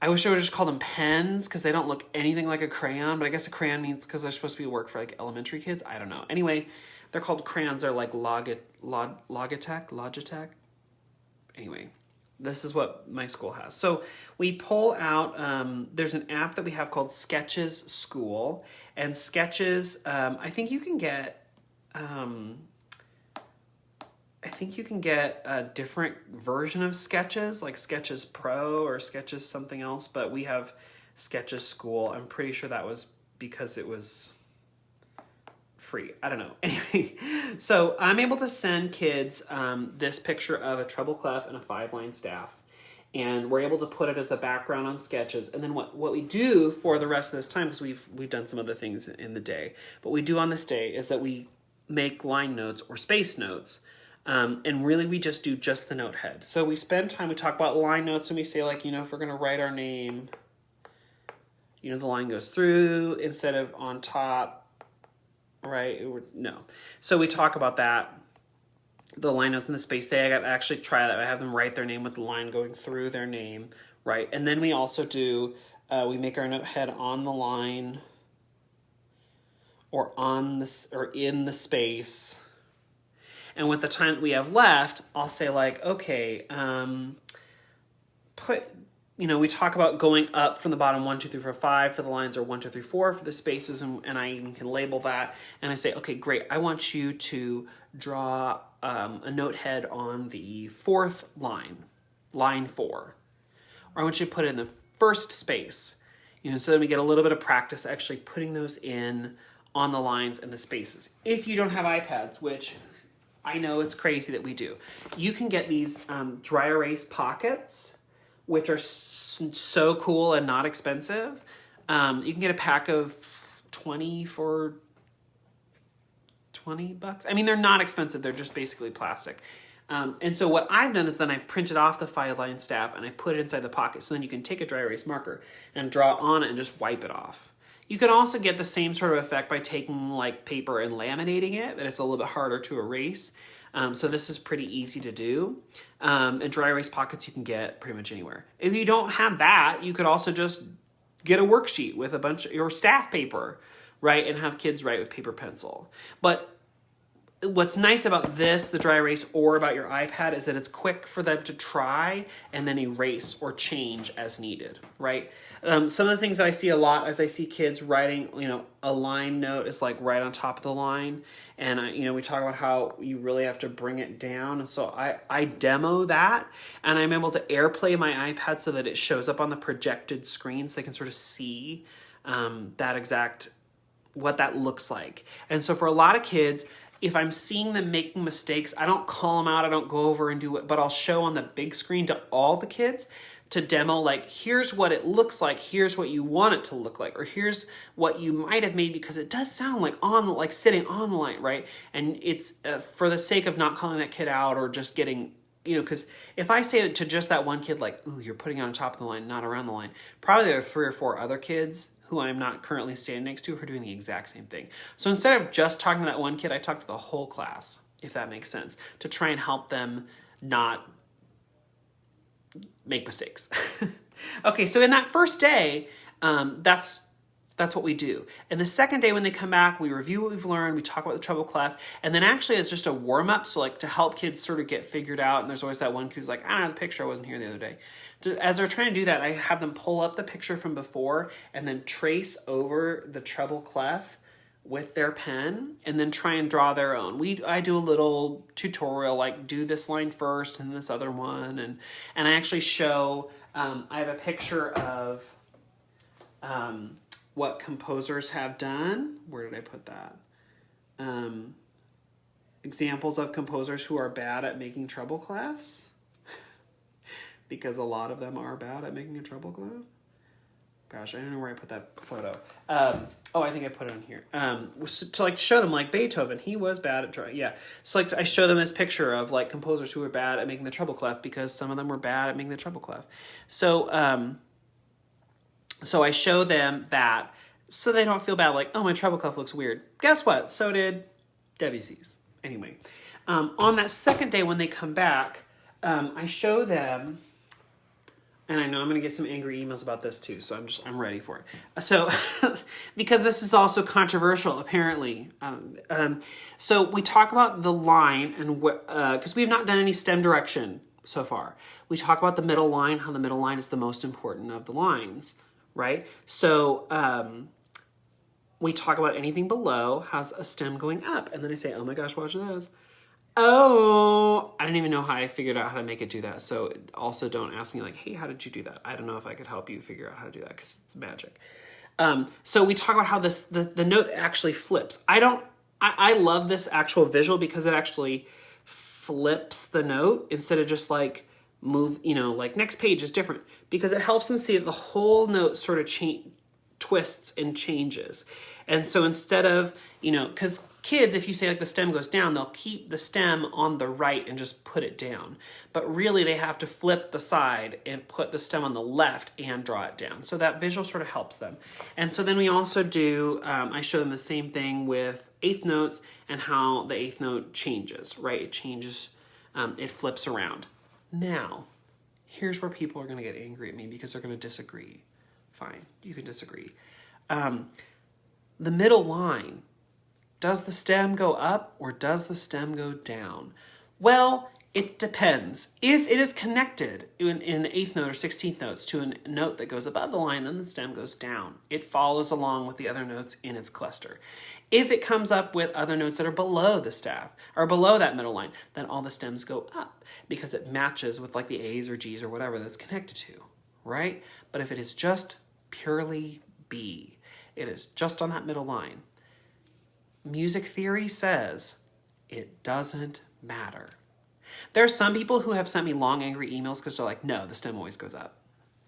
I wish I would just call them pens because they don't look anything like a crayon. But I guess a crayon means because they're supposed to be work for like elementary kids. I don't know. Anyway, they're called crayons. They're like Logitech. Anyway. This is what my school has. So we pull out, there's an app that we have called Sketches School. And Sketches, I think you can get a different version of Sketches, like Sketches Pro or Sketches something else. But we have Sketches School. I'm pretty sure that was because it was free. I don't know. Anyway, so I'm able to send kids this picture of a treble clef and a 5-line staff. And we're able to put it as the background on Sketches. And then what we do for the rest of this time, because we've done some other things in the day, but we do on this day is that we make line notes or space notes. And really we just do just the note head. So we spend time, we talk about line notes and we say like, if we're going to write our name, the line goes through instead of on top. Right? No. So we talk about that, the line notes in the space. They got to actually try that. I have them write their name with the line going through their name, right? And then we also do, we make our note head on the line or in the space. And with the time that we have left, I'll say like, okay, we talk about going up from the bottom 1, 2, 3, 4, 5 for the lines, or 1, 2, 3, 4 for the spaces, and I even can label that. And I say, okay, great. I want you to draw a note head on the 4th line, line 4. Or I want you to put it in the first space. So then we get a little bit of practice actually putting those in on the lines and the spaces. If you don't have iPads, which I know it's crazy that we do, you can get these dry erase pockets, which are so cool and not expensive. You can get a pack of 20 for $20. I mean, they're not expensive. They're just basically plastic. And so what I've done is then I printed off the 5-line staff and I put it inside the pocket. So then you can take a dry erase marker and draw on it and just wipe it off. You can also get the same sort of effect by taking like paper and laminating it, but it's a little bit harder to erase. So this is pretty easy to do. And dry erase pockets you can get pretty much anywhere. If you don't have that, you could also just get a worksheet with a bunch of your staff paper, right? And have kids write with paper pencil. But what's nice about this, the dry erase, or about your iPad is that it's quick for them to try and then erase or change as needed, right? Some of the things that I see a lot as I see kids writing, a line note is like right on top of the line. And, we talk about how you really have to bring it down. And so I demo that and I'm able to AirPlay my iPad so that it shows up on the projected screen so they can sort of see what that looks like. And so for a lot of kids, if I'm seeing them making mistakes, I don't call them out, I don't go over and do it, but I'll show on the big screen to all the kids to demo, like, here's what it looks like, here's what you want it to look like, or here's what you might have made, because it does sound like sitting on the line, right? And it's for the sake of not calling that kid out or just getting, because if I say it to just that one kid, like, ooh, you're putting it on top of the line, not around the line, probably there are 3 or 4 other kids who I'm not currently standing next to who are doing the exact same thing. So instead of just talking to that one kid, I talk to the whole class, if that makes sense, to try and help them not make mistakes. Okay, so in that first day, that's what we do. And the second day when they come back, we review what we've learned, we talk about the treble clef, and then actually it's just a warm-up, so like to help kids sort of get figured out, and there's always that one kid who's like, I don't have the picture, I wasn't here the other day. As they're trying to do that, I have them pull up the picture from before and then trace over the treble clef with their pen and then try and draw their own. I do a little tutorial, like do this line first and this other one, and I actually show, I have a picture of what composers have done. Where did I put that? Examples of composers who are bad at making treble clefs. Because a lot of them are bad at making a treble clef. Gosh, I don't know where I put that photo. I think I put it on here. To like show them, like Beethoven, he was bad at drawing. Yeah, so like I show them this picture of like composers who were bad at making the treble clef because some of them were bad at making the treble clef. So I show them that so they don't feel bad. Like, oh, my treble clef looks weird. Guess what? So did Debussy's. Anyway, on that second day when they come back, I show them. And I know I'm going to get some angry emails about this too, so I'm ready for it. So, because this is also controversial, apparently. So we talk about the line, and because we have not done any stem direction so far. We talk about the middle line, how the middle line is the most important of the lines, right? So we talk about anything below has a stem going up, and then I say, oh my gosh, watch this. Oh, I didn't even know how I figured out how to make it do that. So also don't ask me like, hey, how did you do that? I don't know if I could help you figure out how to do that because it's magic. So we talk about how the note actually flips. I love this actual visual because it actually flips the note instead of just like move, like next page is different because it helps them see that the whole note sort of twists and changes. And so instead of, because kids, if you say like the stem goes down, they'll keep the stem on the right and just put it down. But really they have to flip the side and put the stem on the left and draw it down. So that visual sort of helps them. And so then we also do, I show them the same thing with eighth notes and how the eighth note changes, right? It changes, it flips around. Now, here's where people are going to get angry at me because they're going to disagree. Fine, you can disagree. The middle line, does the stem go up or does the stem go down? Well, it depends. If it is connected in an eighth note or 16th notes to a note that goes above the line, then the stem goes down. It follows along with the other notes in its cluster. If it comes up with other notes that are below the staff or below that middle line, then all the stems go up because it matches with like the A's or G's or whatever that's connected to, right? But if it is just purely B, it is just on that middle line. Music theory says it doesn't matter. There are some people who have sent me long, angry emails because they're like, no, the stem always goes up.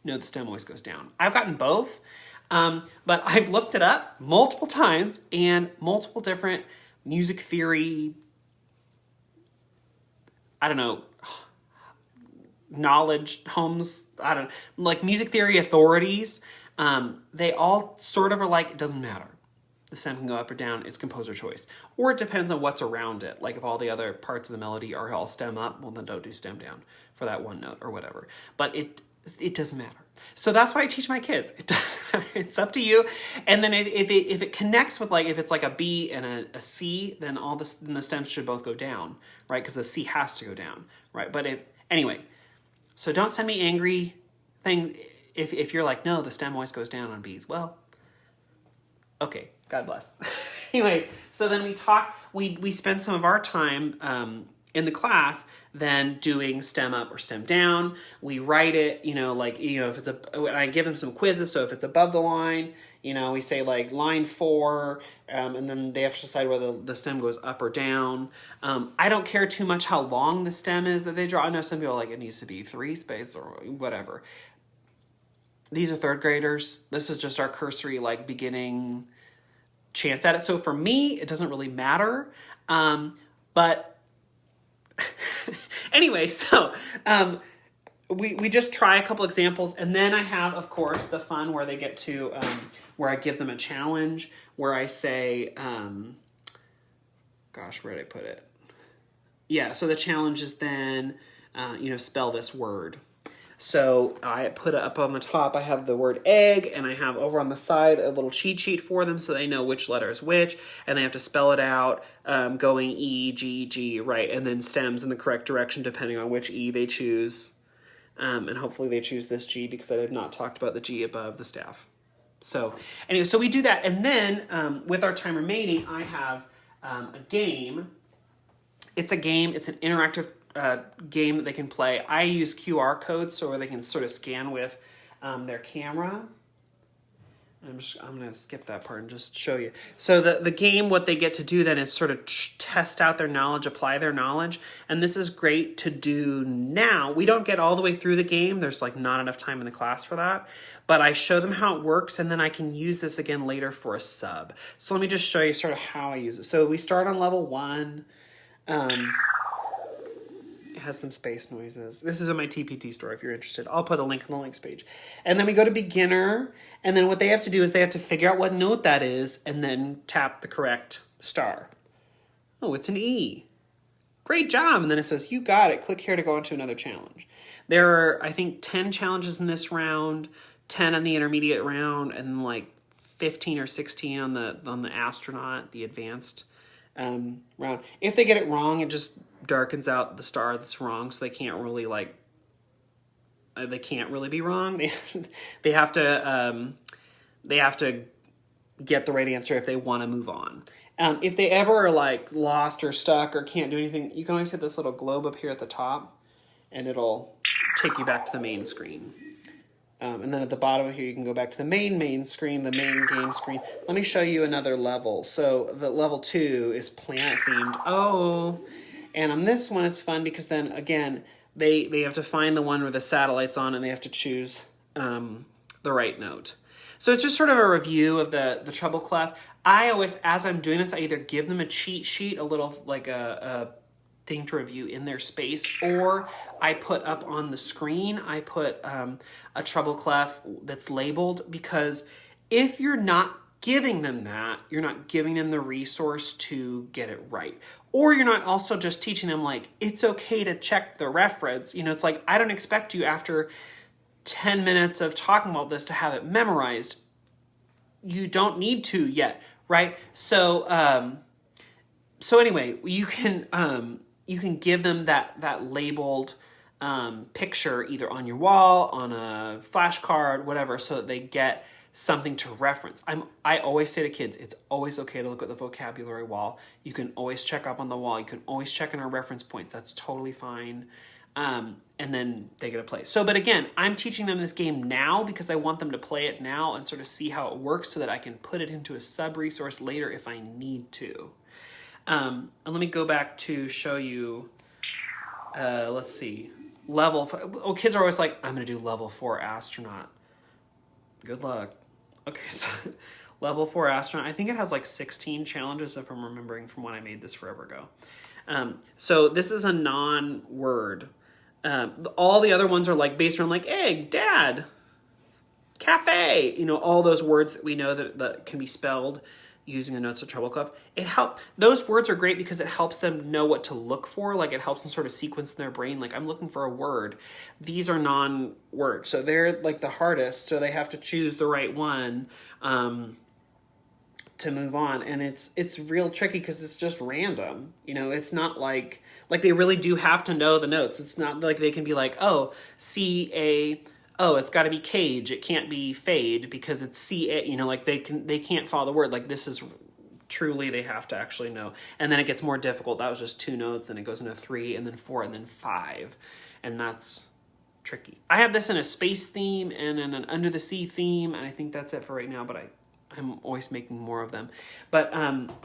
No, the stem always goes down. I've gotten both, but I've looked it up multiple times and multiple different music theory, knowledge homes, like music theory authorities. They all sort of are like, it doesn't matter. The stem can go up or down, it's composer choice. Or it depends on what's around it. Like if all the other parts of the melody are all stem up, well then don't do stem down for that one note or whatever. But it doesn't matter. So that's why I teach my kids. It doesn't matter. It's up to you. And then if it connects with like, if it's like a B and a C, then then the stems should both go down, right? Because the C has to go down, right? But anyway, so don't send me angry things if you're like, no, the stem always goes down on B's. Well, okay, God bless. Anyway, so then we spend some of our time in the class then doing stem up or stem down. We write it, if it's I give them some quizzes. So if it's above the line, we say like line 4, and then they have to decide whether the stem goes up or down. I don't care too much how long the stem is that they draw. I know some people are like, it needs to be 3 space or whatever. these are third graders. This is just our cursory, like, beginning chance at it. So for me, it doesn't really matter. But anyway, so we just try a couple examples, and then I have, of course, the fun where they get to, where I give them a challenge, where I say, gosh, where did I put it? Yeah, so the challenge is then, spell this word. So I put it up on the top, I have the word egg, and I have over on the side a little cheat sheet for them so they know which letter is which, and they have to spell it out, going E, G, G, right, and then stems in the correct direction depending on which E they choose. And hopefully they choose this G because I have not talked about the G above the staff. So anyway, so we do that, and then with our time remaining, I have a game. It's a game, it's an interactive game that they can play. I use QR codes so they can sort of scan with their camera. I'm going to skip that part and just show you. So the game, what they get to do then is sort of test out their knowledge, apply their knowledge. And this is great to do now. We don't get all the way through the game. There's like not enough time in the class for that. But I show them how it works, and then I can use this again later for a sub. So let me just show you sort of how I use it. So we start on level 1. It has some space noises. This is in my TPT store if you're interested. I'll put a link on the links page. And then we go to beginner, and then what they have to do is they have to figure out what note that is and then tap the correct star. Oh, it's an E. Great job. And then it says, you got it. Click here to go into another challenge. There are, I think, 10 challenges in this round, 10 on the intermediate round, and like 15 or 16 on the astronaut, the advanced round. If they get it wrong, it just darkens out the star that's wrong, so they can't really be wrong. They have to get the right answer if they want to move on. If they ever are like lost or stuck or can't do anything, you can always hit this little globe up here at the top, and it'll take you back to the main screen. And then at the bottom here, you can go back to the main screen, the main game screen. Let me show you another level. So the level 2 is planet themed. Oh, and on this one, it's fun because then again, they have to find the one where the satellite's on, and they have to choose the right note. So it's just sort of a review of the Treble Clef. I always, as I'm doing this, I either give them a cheat sheet, a little like a thing to review in their space, or I put up on the screen, I put a Treble Clef that's labeled, because if you're not giving them that, you're not giving them the resource to get it right. Or you're not also just teaching them like, it's okay to check the reference. It's like, I don't expect you after 10 minutes of talking about this to have it memorized. You don't need to yet, right? So anyway, you can give them that labeled picture either on your wall, on a flashcard, whatever, so that they get something to reference. I always say to kids, it's always okay to look at the vocabulary wall. You can always check up on the wall. You can always check in our reference points. That's totally fine. And then they get to play. So, but again, I'm teaching them this game now because I want them to play it now and sort of see how it works so that I can put it into a sub-resource later if I need to. And let me go back to show you, let's see, level 5. Oh, kids are always like, I'm going to do level 4 astronaut. Good luck. Okay, so level 4 astronaut. I think it has like 16 challenges if I'm remembering from when I made this forever ago. So this is a non-word. All the other ones are like based around like egg, dad, cafe, all those words that we know that can be spelled using the notes of Treble Clef. Those words are great because it helps them know what to look for. Like it helps them sort of sequence in their brain. Like I'm looking for a word. These are non-words. So they're like the hardest. So they have to choose the right one to move on. And it's real tricky because it's just random. It's not like they really do have to know the notes. It's not like they can be like, oh, it's got to be cage. It can't be fade because it's C-A, like they can't follow the word. Like this is truly, they have to actually know. And then it gets more difficult. That was just 2 notes, and it goes into 3 and then 4 and then 5. And that's tricky. I have this in a space theme and in an under the sea theme. And I think that's it for right now, but I'm always making more of them. But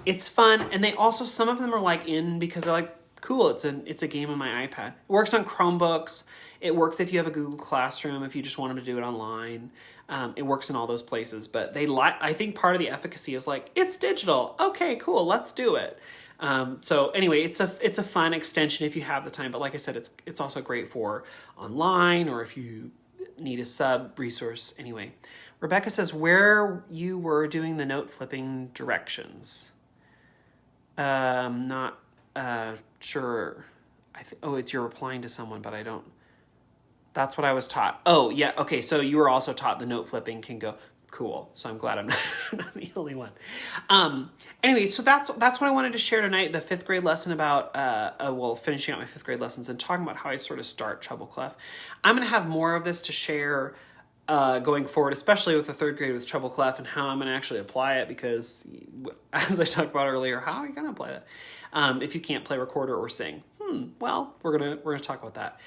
it's fun. And they also, some of them are like in because they're like, cool, it's a game on my iPad. It works on Chromebooks. It works if you have a Google Classroom, if you just want them to do it online. It works in all those places, but I think part of the efficacy is like, it's digital. Okay, cool, let's do it. So anyway, it's a fun extension if you have the time, but like I said, it's also great for online or if you need a sub resource. Anyway, Rebecca says where you were doing the note flipping directions. Not sure. It's you're replying to someone, but I don't. That's what I was taught. Oh yeah, okay. So you were also taught the note flipping can go. Cool. So I'm glad I'm not the only one. Anyway, so that's what I wanted to share tonight. The 5th grade lesson about finishing out my 5th grade lessons and talking about how I sort of start Treble Clef. I'm going to have more of this to share going forward, especially with the 3rd grade with Treble Clef and how I'm going to actually apply it, because as I talked about earlier, how are you going to apply that if you can't play recorder or sing? Well, we're gonna talk about that.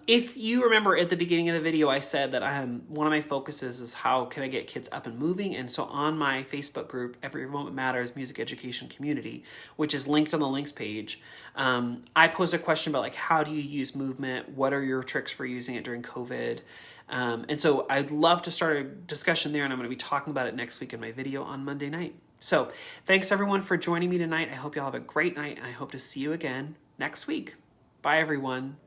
If you remember at the beginning of the video, I said that one of my focuses is how can I get kids up and moving, and so on my Facebook group, Every Moment Matters Music Education Community, which is linked on the links page, I posed a question about like how do you use movement? What are your tricks for using it during COVID? And so I'd love to start a discussion there, and I'm going to be talking about it next week in my video on Monday night. So thanks everyone for joining me tonight. I hope you all have a great night, and I hope to see you again next week. Bye, everyone.